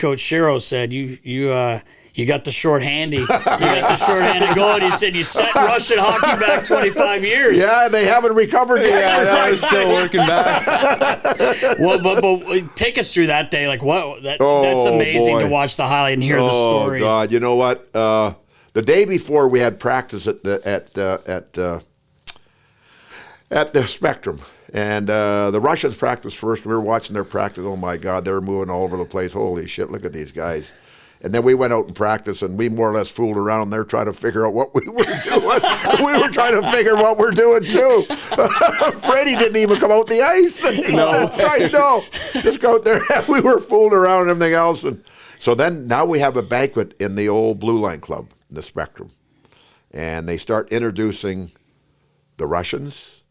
Coach Shiro said, you got the short handy. You got the short handed goal. And he said you set Russian hockey back 25 years. Yeah, they haven't recovered yet. Yeah, they're still working back. Well, but take us through that day. Like that's amazing boy. to watch the highlight and hear the stories. Oh God! You know what? The day before we had practice at the Spectrum, and the Russians practiced first. We were watching their practice. Oh my God, they were moving all over the place. Holy shit! Look at these guys. And then we went out and practiced, and we more or less fooled around there trying to figure out what we were doing. We were trying to figure what we're doing, too. Freddie didn't even come out the ice. That's right, no. Just go out there. We were fooling around and everything else. And so then now we have a banquet in the old Blue Line Club, in the Spectrum. And they start introducing the Russians,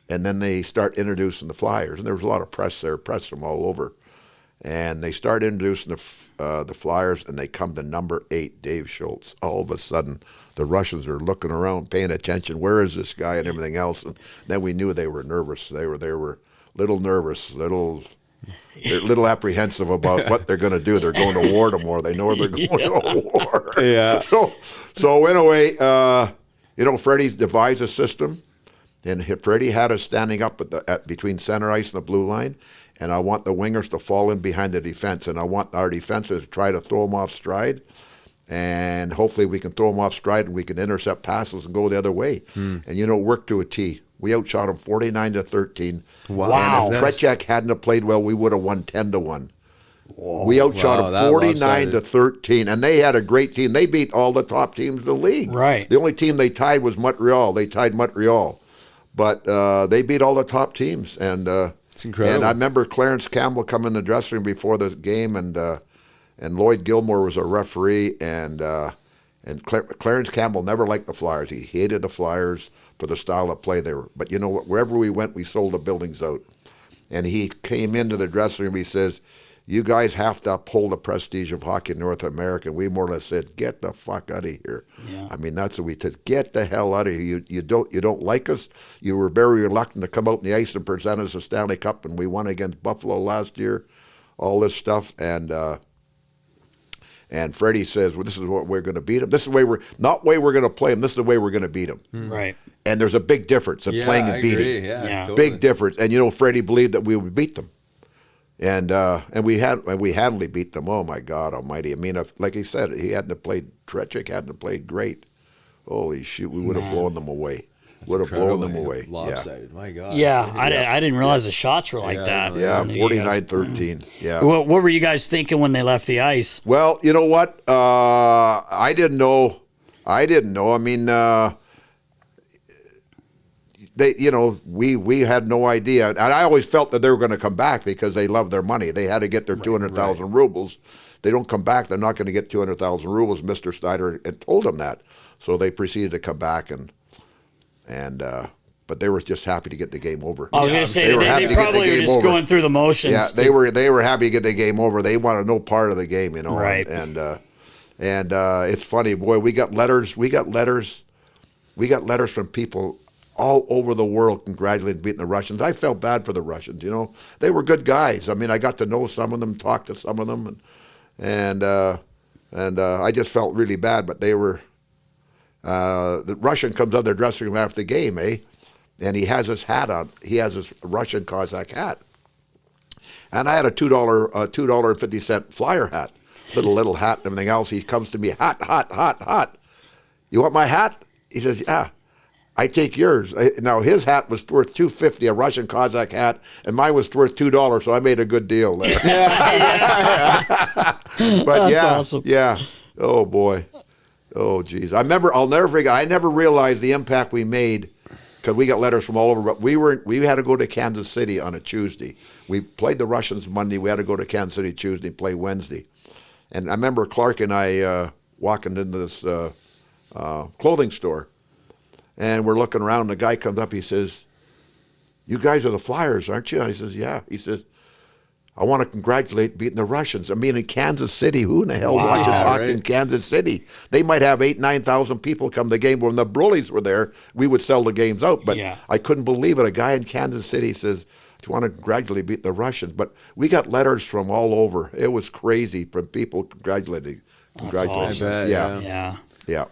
and then they start introducing the Flyers. And there was a lot of press there, press from all over. And they start introducing the Flyers, and they come to number 8, Dave Schultz. All of a sudden, the Russians are looking around, paying attention. Where is this guy and everything else? And then we knew they were nervous. They were a little nervous, little apprehensive about what they're going to do. They're going to war tomorrow. They know they're going to war. Yeah. So in a way, Freddie devised a system, and Freddie had us standing up between center ice and the blue line. And I want the wingers to fall in behind the defense, and I want our defenses to try to throw them off stride, and hopefully we can throw them off stride and we can intercept passes and go the other way. And it worked to a T. We outshot them 49-13. Wow! And if Tretiak hadn't have played well, we would have won 10-1. We outshot them 49-13, and they had a great team. They beat all the top teams in the league. Right. The only team they tied was Montreal. They tied Montreal, but they beat all the top teams. And it's incredible. And I remember Clarence Campbell coming in the dressing room before the game, and Lloyd Gilmore was a referee, and Clarence Campbell never liked the Flyers. He hated the Flyers for the style of play they were. But you know what? Wherever we went, we sold the buildings out. And he came into the dressing room. He says, "You guys have to uphold the prestige of hockey in North America." And we more or less said, "Get the fuck out of here." Yeah. I mean, that's what we said. Get the hell out of here. You don't like us. You were very reluctant to come out on the ice and present us a Stanley Cup, and we won against Buffalo last year. All this stuff, and Freddie says, "Well, this is what we're going to beat them. This is the way we're going to play them. This is the way we're going to beat them." Right. And there's a big difference in playing and beating. Agree. Yeah. Totally. Big difference. And Freddie believed that we would beat them. And we handily beat them. Oh my God Almighty! I mean, like he said, he hadn't have played. Tretiak hadn't have played great. Holy shit, we would have blown them away. Would have blown them away. Lopsided. My God. Yeah, I didn't realize the shots were like that. Yeah, 49-13. Yeah. What were you guys thinking when they left the ice? Well, you know what? I didn't know. I mean, we had no idea, and I always felt that they were going to come back because they loved their money. They had to get their 200,000 rubles. They don't come back, they're not going to get 200,000 rubles. Mr. Snyder had told them that, so they proceeded to come back but they were just happy to get the game over. I was going to say they probably were just going through the motions. Yeah, they were happy to get the game over. They wanted no part of the game, Right. And it's funny, boy. We got letters from people all over the world congratulating beating the Russians. I felt bad for the Russians. They were good guys. I mean, I got to know some of them, talk to some of them, and I just felt really bad. But they were. The Russian comes out of their dressing room after the game, and he has his hat on. He has his Russian Cossack hat, and I had a $2.50 Flyer hat, little hat and everything else. He comes to me, hot. You want my hat? He says, yeah. I take yours. Now his hat was worth $2.50, a Russian Cossack hat, and mine was worth $2. So I made a good deal there. But that's awesome. Yeah. Oh boy. Oh geez. I'll never forget. I never realized the impact we made because we got letters from all over. But we had to go to Kansas City on a Tuesday. We played the Russians Monday. We had to go to Kansas City Tuesday and play Wednesday. And I remember Clark and I walking into this clothing store. And we're looking around, and the guy comes up, he says, "You guys are the Flyers, aren't you?" And I says, "Yeah." He says, "I want to congratulate beating the Russians." I mean, in Kansas City, who in the hell watches hockey in Kansas City? They might have 9,000 people come to the game. When the Broleys were there, we would sell the games out. But I couldn't believe it. A guy in Kansas City says, to want to congratulate the Russians. But we got letters from all over. It was crazy from people congratulating awesome. I bet, yeah. Yeah. Yeah.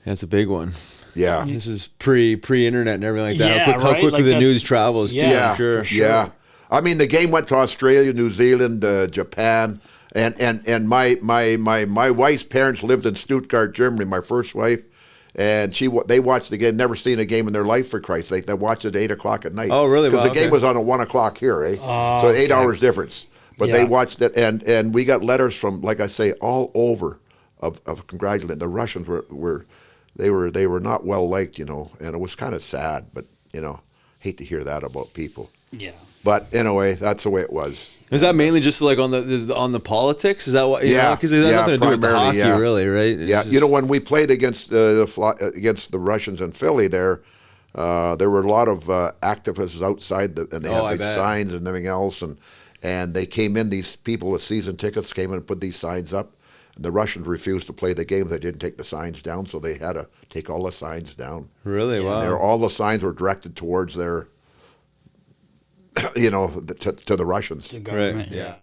That's a big one. Yeah. This is pre-internet and everything like that. Yeah, how right? quickly Like the news that's- travels too. yeah, I'm sure. for sure. Yeah. I mean, the game went to Australia, New Zealand, Japan, and my wife's parents lived in Stuttgart, Germany. My first wife, and they watched the game. Never seen a game in their life, for Christ's sake. They watched it at 8:00 at night. Oh, really? Because Wow, the game okay. was on at 1:00 here, eh? So 8 hours difference. But they Yeah. watched it, and we got letters from, like I say, all over of congratulating. The Russians were not well liked, and it was kind of sad. But hate to hear that about people. Yeah. But anyway, that's the way it was. Is that mainly just like on the politics? Is that what? Yeah, Because it has yeah, nothing to do with the primarily, hockey, yeah. really, right? It's Yeah, just- when we played against the Russians in Philly, there were a lot of activists outside, and they I had these bet. signs and everything else, and they came in. These people with season tickets came in and put these signs up. And the Russians refused to play the game. They didn't take the signs down, so they had to take all the signs down. Really? Wow. All the signs were directed towards their, to the Russians. The government. Right. Yeah.